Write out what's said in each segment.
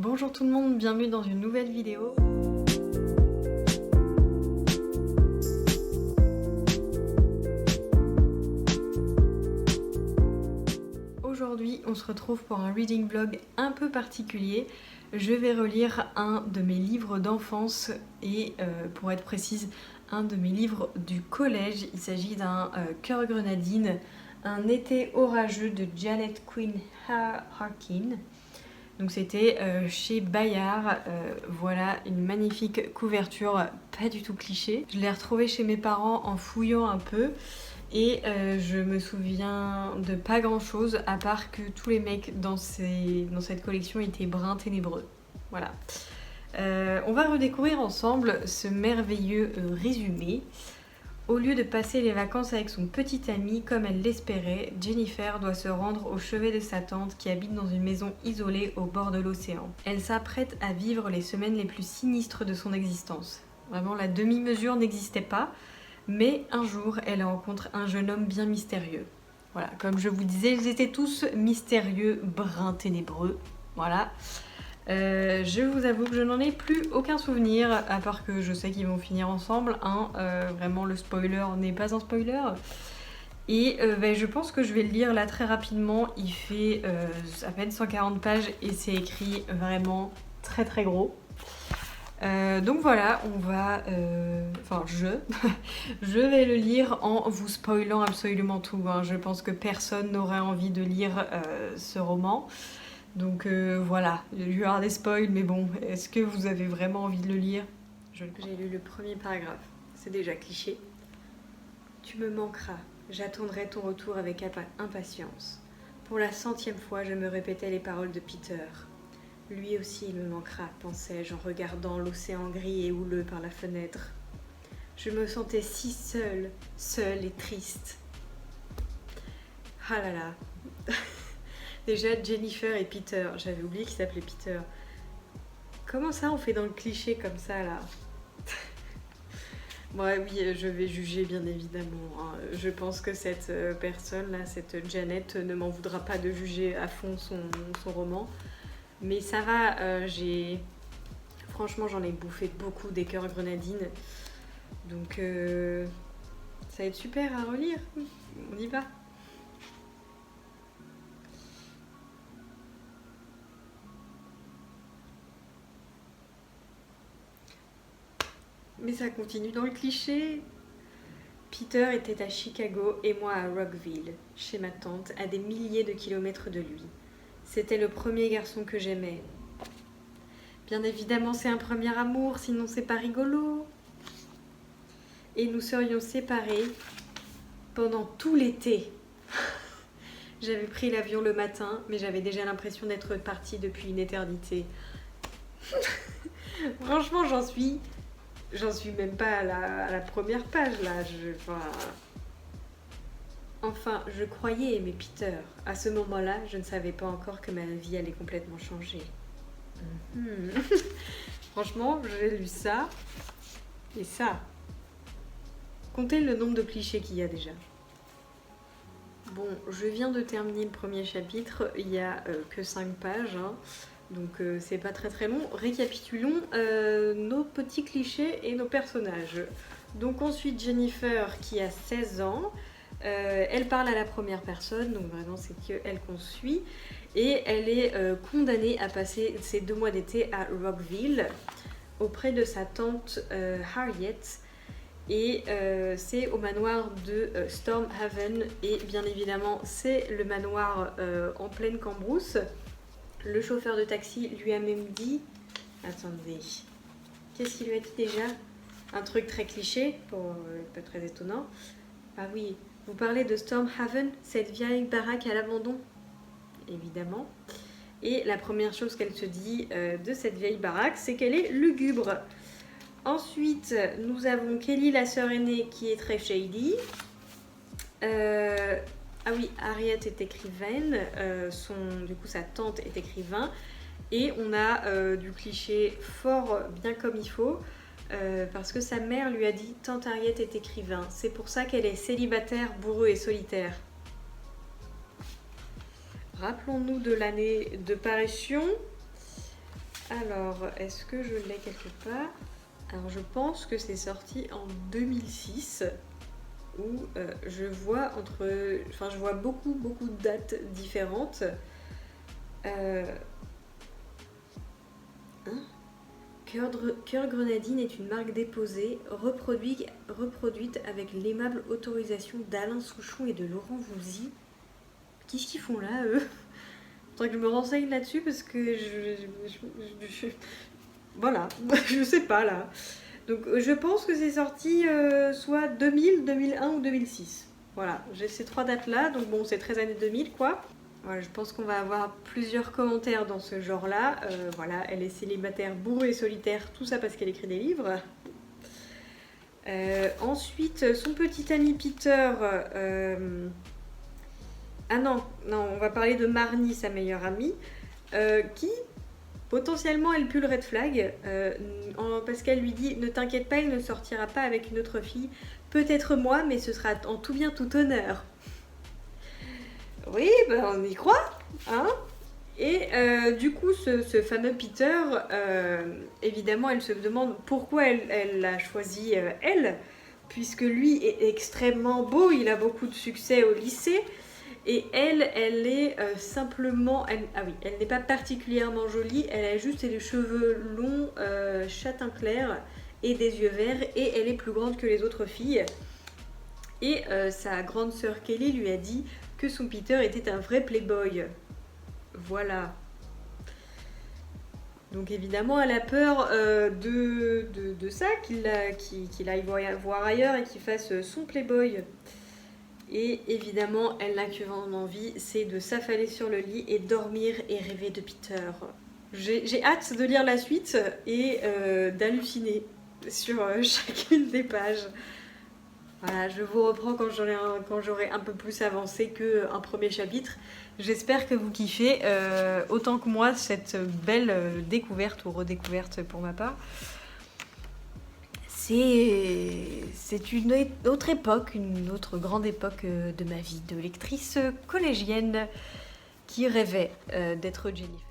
Bonjour tout le monde, bienvenue dans une nouvelle vidéo. Aujourd'hui, on se retrouve pour un reading vlog un peu particulier. Je vais relire un de mes livres d'enfance et pour être précise, un de mes livres du collège. Il s'agit d'un Cœur grenadine, un été orageux de Janet Quinn Harkin. Donc c'était chez Bayard, voilà une magnifique couverture, pas du tout cliché. Je l'ai retrouvée chez mes parents en fouillant un peu et je me souviens de pas grand chose à part que tous les mecs dans cette collection étaient bruns ténébreux. Voilà. On va redécouvrir ensemble ce merveilleux résumé. Au lieu de passer les vacances avec son petit ami comme elle l'espérait, Jennifer doit se rendre au chevet de sa tante qui habite dans une maison isolée au bord de l'océan. Elle s'apprête à vivre les semaines les plus sinistres de son existence. Vraiment, la demi-mesure n'existait pas, mais un jour, elle rencontre un jeune homme bien mystérieux. Voilà, comme je vous disais, ils étaient tous mystérieux, bruns ténébreux. Voilà. Je vous avoue que je n'en ai plus aucun souvenir, à part que je sais qu'ils vont finir ensemble. Vraiment, le spoiler n'est pas un spoiler. Et je pense que je vais le lire là très rapidement. Il fait à peine 140 pages et c'est écrit vraiment très très gros. Donc voilà, on va... je vais le lire en vous spoilant absolument tout. Je pense que personne n'aurait envie de lire ce roman. Donc voilà, il y aura des spoils, mais bon, est-ce que vous avez vraiment envie de le lire? J'ai lu le premier paragraphe, c'est déjà cliché. Tu me manqueras, j'attendrai ton retour avec impatience. Pour la 100e fois, je me répétais les paroles de Peter. Lui aussi il me manquera, pensais-je en regardant l'océan gris et houleux par la fenêtre. Je me sentais si seule et triste. Ah là là. Déjà, Jennifer et Peter, j'avais oublié qu'il s'appelait Peter. Comment ça on fait dans le cliché comme ça là? Bon, oui, je vais juger bien évidemment. Je pense que cette personne là, cette Janet, ne m'en voudra pas de juger à fond son roman. Mais ça va, franchement j'en ai bouffé beaucoup des Cœurs grenadines. Donc ça va être super à relire. On y va. Mais ça continue dans le cliché. Peter était à Chicago et moi à Rockville, chez ma tante, à des milliers de kilomètres de lui. C'était le premier garçon que j'aimais. Bien évidemment, c'est un premier amour, sinon c'est pas rigolo. Et nous serions séparés pendant tout l'été. J'avais pris l'avion le matin, mais j'avais déjà l'impression d'être partie depuis une éternité. Franchement, j'en suis même pas à la première page là. Enfin, je croyais aimer Peter. À ce moment-là, je ne savais pas encore que ma vie allait complètement changer. Franchement, j'ai lu ça et ça. Comptez le nombre de clichés qu'il y a déjà. Bon, je viens de terminer le premier chapitre, il n'y a que 5 pages. Donc c'est pas très très long. Récapitulons nos petits clichés et nos personnages. Donc ensuite Jennifer qui a 16 ans. Elle parle à la première personne, donc vraiment c'est qu'elle qu'on suit. Et elle est condamnée à passer ses 2 mois d'été à Rockville auprès de sa tante Harriet. Et c'est au manoir de Stormhaven. Et bien évidemment c'est le manoir en pleine cambrousse. Le chauffeur de taxi lui a même dit... Attendez. Qu'est-ce qu'il lui a dit déjà? Un truc très cliché, pas très étonnant. Ah oui, vous parlez de Stormhaven, cette vieille baraque à l'abandon? Évidemment. Et la première chose qu'elle se dit de cette vieille baraque, c'est qu'elle est lugubre. Ensuite, nous avons Kelly, la sœur aînée, qui est très shady. Ah oui, Harriet est écrivaine, du coup sa tante est écrivain, et on a du cliché fort bien comme il faut, parce que sa mère lui a dit « Tante Harriet est écrivain », c'est pour ça qu'elle est célibataire, bourreux et solitaire. Rappelons-nous de l'année de parution. Alors, est-ce que je l'ai quelque part? Alors, je pense que c'est sorti en 2006, où je vois je vois beaucoup de dates différentes. Hein, Cœur Grenadine est une marque déposée, reproduite avec l'aimable autorisation d'Alain Souchon et de Laurent Voulzy. Qu'est-ce qu'ils font là, eux? Faudrait que je me renseigne là-dessus parce que voilà, je sais pas là. Donc je pense que c'est sorti soit 2000, 2001 ou 2006. Voilà, j'ai ces 3 dates-là, donc bon, c'est 13 années 2000 quoi. Voilà, je pense qu'on va avoir plusieurs commentaires dans ce genre-là. Voilà, elle est célibataire, bourrée et solitaire, tout ça parce qu'elle écrit des livres. Ensuite, son petit ami Peter... Ah non, on va parler de Marnie, sa meilleure amie, qui potentiellement elle pue le red flag, parce qu'elle lui dit « Ne t'inquiète pas, il ne sortira pas avec une autre fille, peut-être moi, mais ce sera en tout bien tout honneur. » Oui, ben on y croit, hein. Et du coup, ce fameux Peter, évidemment, elle se demande pourquoi elle l'a choisi, elle, puisque lui est extrêmement beau, il a beaucoup de succès au lycée, et elle est simplement... elle n'est pas particulièrement jolie, elle a juste les cheveux longs, châtain clair, et des yeux verts, et elle est plus grande que les autres filles. Et sa grande sœur Kelly lui a dit que son Peter était un vrai playboy. Voilà. Donc évidemment, elle a peur de ça, qu'il aille voir ailleurs et qu'il fasse son playboy. Et évidemment, elle n'a qu'une envie, c'est de s'affaler sur le lit et dormir et rêver de Peter. J'ai hâte de lire la suite et d'halluciner sur chacune des pages. Voilà, je vous reprends quand j'aurai un peu plus avancé qu'un premier chapitre. J'espère que vous kiffez autant que moi cette belle découverte ou redécouverte pour ma part. C'est une autre époque, une autre grande époque de ma vie de lectrice collégienne qui rêvait d'être Jennifer.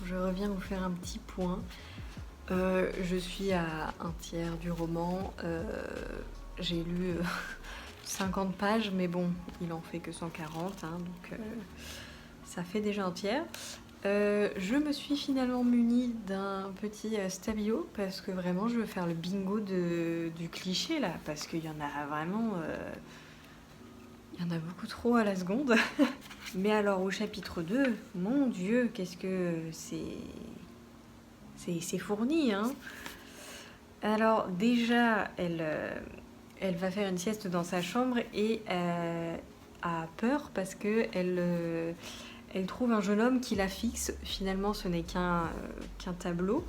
Je reviens vous faire un petit point. Je suis à un tiers du roman. J'ai lu 50 pages, mais bon, il en fait que 140, hein, donc ça fait déjà un tiers. Je me suis finalement munie d'un petit stabilo parce que vraiment je veux faire le bingo du cliché là, parce qu'il y en a vraiment... il y en a beaucoup trop à la seconde. Mais alors au chapitre 2, mon Dieu, qu'est-ce que c'est fourni, hein. Alors déjà, elle va faire une sieste dans sa chambre et a peur parce que elle trouve un jeune homme qui la fixe. Finalement, ce n'est qu'un tableau.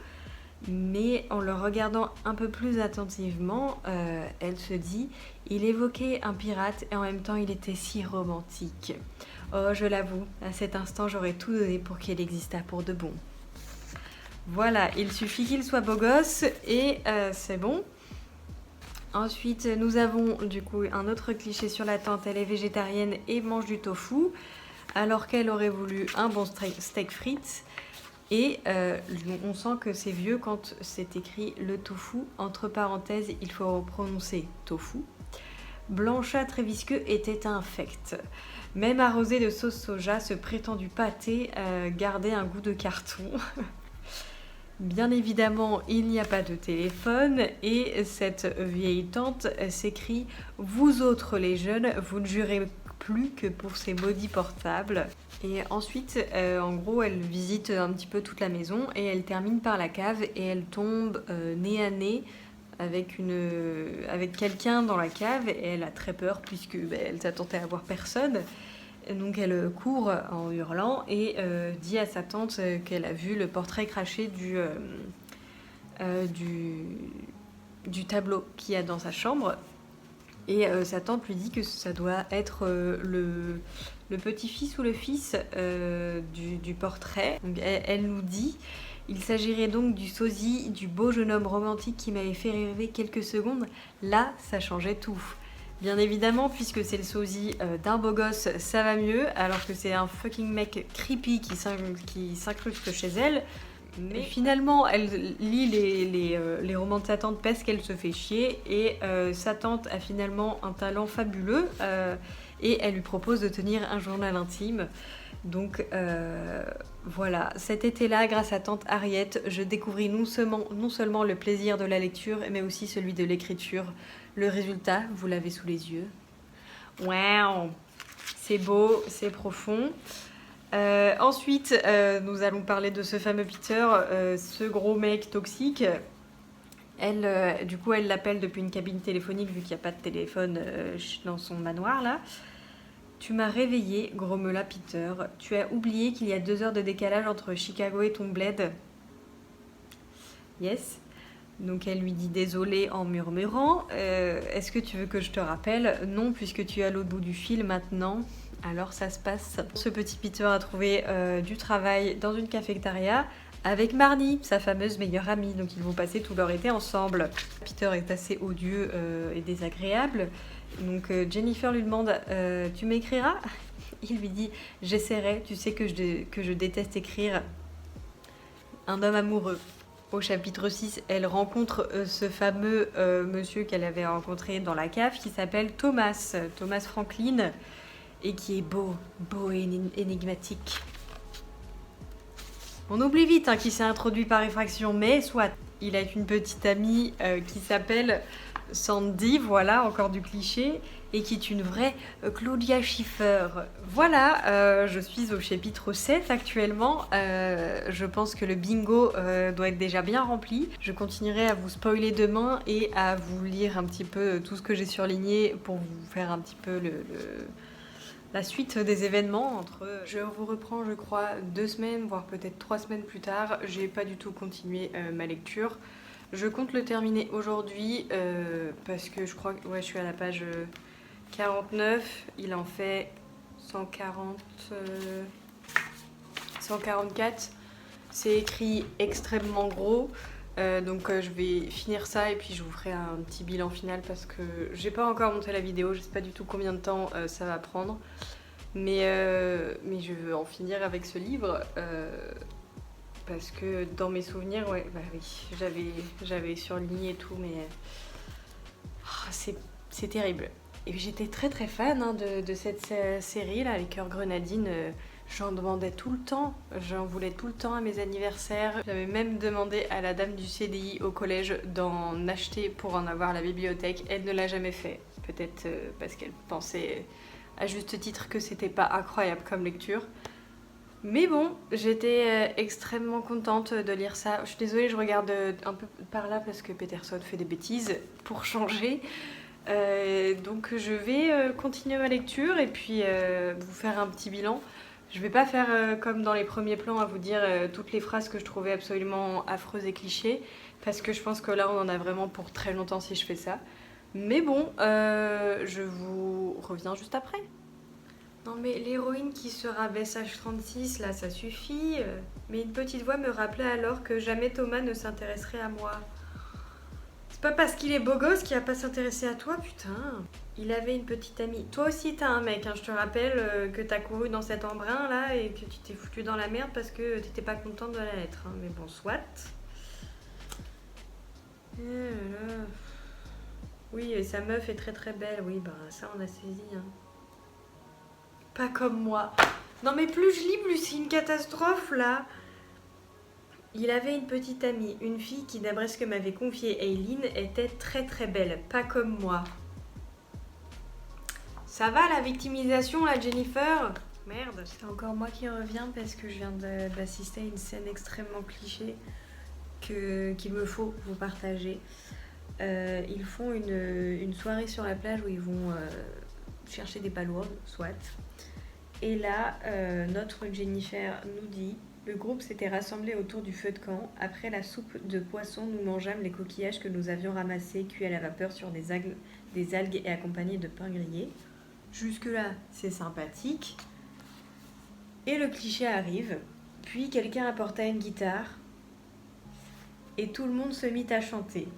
Mais en le regardant un peu plus attentivement, elle se dit « Il évoquait un pirate et en même temps il était si romantique. Oh, je l'avoue, à cet instant j'aurais tout donné pour qu'il existât pour de bon. » Voilà, il suffit qu'il soit beau gosse et c'est bon. Ensuite, nous avons du coup un autre cliché sur la tante. Elle est végétarienne et mange du tofu, alors qu'elle aurait voulu un bon steak frites. Et on sent que c'est vieux quand c'est écrit le tofu. Entre parenthèses, il faut prononcer tofu. Blanchâtre et visqueux était infect. Même arrosé de sauce soja, ce prétendu pâté gardait un goût de carton. Bien évidemment, il n'y a pas de téléphone et cette vieille tante s'écrie « Vous autres les jeunes, vous ne jurez plus que pour ces maudits portables ». Et ensuite, en gros, elle visite un petit peu toute la maison et elle termine par la cave et elle tombe nez à nez avec quelqu'un dans la cave et elle a très peur puisque elle s'attendait à voir personne. Donc elle court en hurlant et dit à sa tante qu'elle a vu le portrait craché du tableau qu'il y a dans sa chambre. Et sa tante lui dit que ça doit être le petit-fils ou le fils du portrait. Donc elle nous dit Il s'agirait donc du sosie du beau jeune homme romantique qui m'avait fait rêver quelques secondes. Là, ça changeait tout. Bien évidemment, puisque c'est le sosie d'un beau gosse, ça va mieux, alors que c'est un fucking mec creepy qui s'incruste chez elle. Mais finalement, elle lit les romans de sa tante parce qu'elle se fait chier, et sa tante a finalement un talent fabuleux, et elle lui propose de tenir un journal intime. Donc voilà, cet été-là, grâce à tante Harriet, je découvris non seulement le plaisir de la lecture, mais aussi celui de l'écriture. Le résultat, vous l'avez sous les yeux. Waouh, c'est beau, c'est profond. Ensuite, nous allons parler de ce fameux Peter, ce gros mec toxique. Du coup, elle l'appelle depuis une cabine téléphonique vu qu'il n'y a pas de téléphone dans son manoir là. Tu m'as réveillée, grommela Peter. Tu as oublié qu'il y a 2 heures de décalage entre Chicago et ton bled. Yes. Donc elle lui dit désolé en murmurant. Est-ce que tu veux que je te rappelle? Non, puisque tu es à l'autre bout du fil maintenant. Alors ça se passe. Ce petit Peter a trouvé du travail dans une cafétéria avec Marnie, sa fameuse meilleure amie. Donc ils vont passer tout leur été ensemble. Peter est assez odieux et désagréable. Donc Jennifer lui demande tu m'écriras? Il lui dit j'essaierai, tu sais que je déteste écrire. Un homme amoureux. Au chapitre 6, elle rencontre ce fameux monsieur qu'elle avait rencontré dans la cave qui s'appelle Thomas Franklin, et qui est beau et énigmatique. On oublie vite qu'il s'est introduit par effraction, mais soit. Il a une petite amie qui s'appelle Sandy, voilà, encore du cliché, et qui est une vraie Claudia Schiffer. Voilà, je suis au chapitre 7 actuellement. Je pense que le bingo doit être déjà bien rempli. Je continuerai à vous spoiler demain et à vous lire un petit peu tout ce que j'ai surligné pour vous faire un petit peu la suite des événements. Je vous reprends, je crois, 2 semaines, voire peut-être 3 semaines plus tard. J'ai pas du tout continué ma lecture. Je compte le terminer aujourd'hui parce que je crois que je suis à la page 49. Il en fait 144. C'est écrit extrêmement gros. Donc je vais finir ça et puis je vous ferai un petit bilan final parce que j'ai pas encore monté la vidéo, je sais pas du tout combien de temps ça va prendre, mais je veux en finir avec ce livre parce que dans mes souvenirs, oui, j'avais surligné et tout, mais c'est terrible. Et j'étais très très fan de cette série là, Les Cœurs Grenadines. J'en demandais tout le temps, j'en voulais tout le temps à mes anniversaires. J'avais même demandé à la dame du CDI au collège d'en acheter pour en avoir à la bibliothèque. Elle ne l'a jamais fait, peut-être parce qu'elle pensait à juste titre que c'était pas incroyable comme lecture. Mais bon, j'étais extrêmement contente de lire ça. Je suis désolée, je regarde un peu par là parce que Peterson fait des bêtises pour changer. Donc je vais continuer ma lecture et puis vous faire un petit bilan. Je vais pas faire comme dans les premiers plans à vous dire toutes les phrases que je trouvais absolument affreuses et clichés, parce que je pense que là on en a vraiment pour très longtemps si je fais ça. Mais bon, je vous reviens juste après. Non mais l'héroïne qui se rabaisse H36, là ça suffit. Mais une petite voix me rappelait alors que jamais Thomas ne s'intéresserait à moi. C'est pas parce qu'il est beau gosse qu'il va pas s'intéresser à toi, putain. Il avait une petite amie. Toi aussi t'as un mec, je te rappelle que t'as couru dans cet embrun là et que tu t'es foutu dans la merde parce que t'étais pas contente de la lettre. Mais bon, soit. Oui, et sa meuf est très très belle, oui, bah ça on a saisi. Pas comme moi. Non mais plus je lis, plus c'est une catastrophe là. Il avait une petite amie, une fille qui, d'après ce que m'avait confié Aileen, était très très belle, pas comme moi. Ça va la victimisation là, Jennifer? Merde, c'est encore moi qui reviens parce que je viens d'assister à une scène extrêmement cliché qu'il me faut vous partager. Ils font une soirée sur la plage où ils vont chercher des palourdes, soit. Et là, notre Jennifer nous dit... Le groupe s'était rassemblé autour du feu de camp. Après la soupe de poisson, nous mangeâmes les coquillages que nous avions ramassés, cuits à la vapeur sur des algues et accompagnés de pain grillé. Jusque-là, c'est sympathique. Et le cliché arrive. Puis quelqu'un apporta une guitare. et tout le monde se mit à chanter.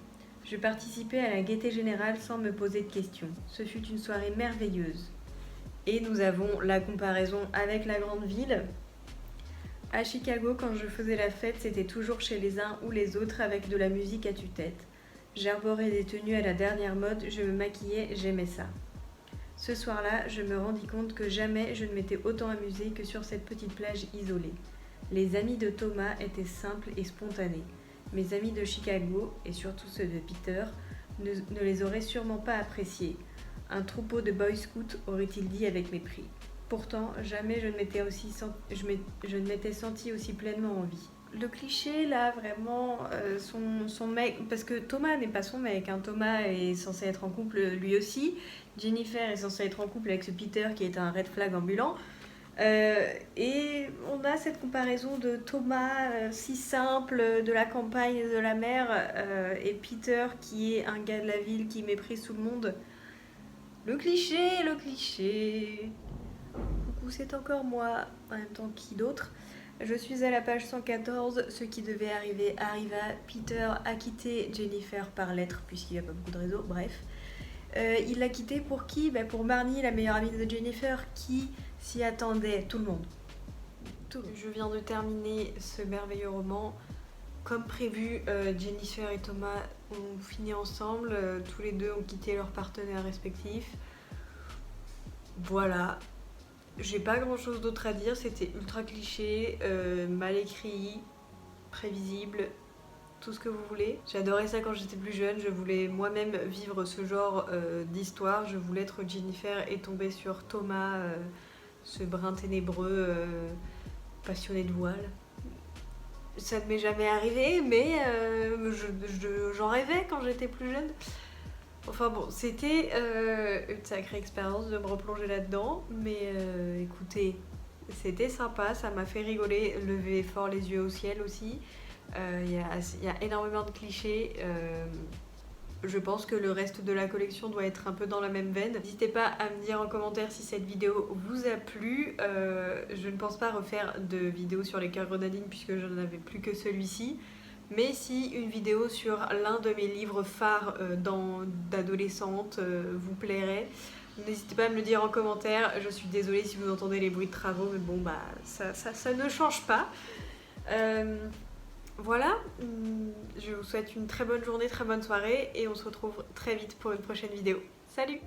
Je participais à la gaieté générale sans me poser de questions. Ce fut une soirée merveilleuse. Et nous avons la comparaison avec la grande ville. À Chicago, quand je faisais la fête, c'était toujours chez les uns ou les autres avec de la musique à tue-tête. J'arborais des tenues à la dernière mode, je me maquillais, j'aimais ça. Ce soir-là, je me rendis compte que jamais je ne m'étais autant amusée que sur cette petite plage isolée. Les amis de Thomas étaient simples et spontanés. Mes amis de Chicago, et surtout ceux de Peter, ne les auraient sûrement pas appréciés. Un troupeau de boy scouts, aurait-il dit avec mépris. Pourtant, jamais je ne m'étais sentie aussi pleinement en vie. Le cliché, là, vraiment, son mec... Parce que Thomas n'est pas son mec, hein. Thomas est censé être en couple lui aussi. Jennifer est censée être en couple avec ce Peter qui est un red flag ambulant. Et on a cette comparaison de Thomas si simple de la campagne et de la mer et Peter qui est un gars de la ville qui méprise tout le monde. Le cliché, le cliché. Coucou, c'est encore moi, en même temps qui d'autre. Je suis à la page 114, ce qui devait arriver arriva. Peter a quitté Jennifer par lettre puisqu'il n'a pas beaucoup de réseau, bref. Il l'a quitté pour qui ? Pour Marnie, la meilleure amie de Jennifer, qui s'y attendait, tout le monde. Je viens de terminer ce merveilleux roman. Comme prévu, Jennifer et Thomas ont fini ensemble, tous les deux ont quitté leurs partenaires respectifs. Voilà, j'ai pas grand chose d'autre à dire, c'était ultra cliché, mal écrit, prévisible, tout ce que vous voulez. J'adorais ça quand j'étais plus jeune, je voulais moi-même vivre ce genre d'histoire, je voulais être Jennifer et tomber sur Thomas, ce brin ténébreux, passionné de voile. Ça ne m'est jamais arrivé, mais j'en rêvais quand j'étais plus jeune. Enfin bon, c'était une sacrée expérience de me replonger là-dedans, mais écoutez, c'était sympa, ça m'a fait rigoler, lever fort les yeux au ciel aussi. Il y a énormément de clichés. Je pense que le reste de la collection doit être un peu dans la même veine. N'hésitez pas à me dire en commentaire si cette vidéo vous a plu. Je ne pense pas refaire de vidéo sur les cœurs grenadines puisque je n'en avais plus que celui-ci. Mais si une vidéo sur l'un de mes livres phares d'adolescente vous plairait, n'hésitez pas à me le dire en commentaire. Je suis désolée si vous entendez les bruits de travaux, mais bon, bah ça ne change pas. Voilà, je vous souhaite une très bonne journée, très bonne soirée et on se retrouve très vite pour une prochaine vidéo. Salut!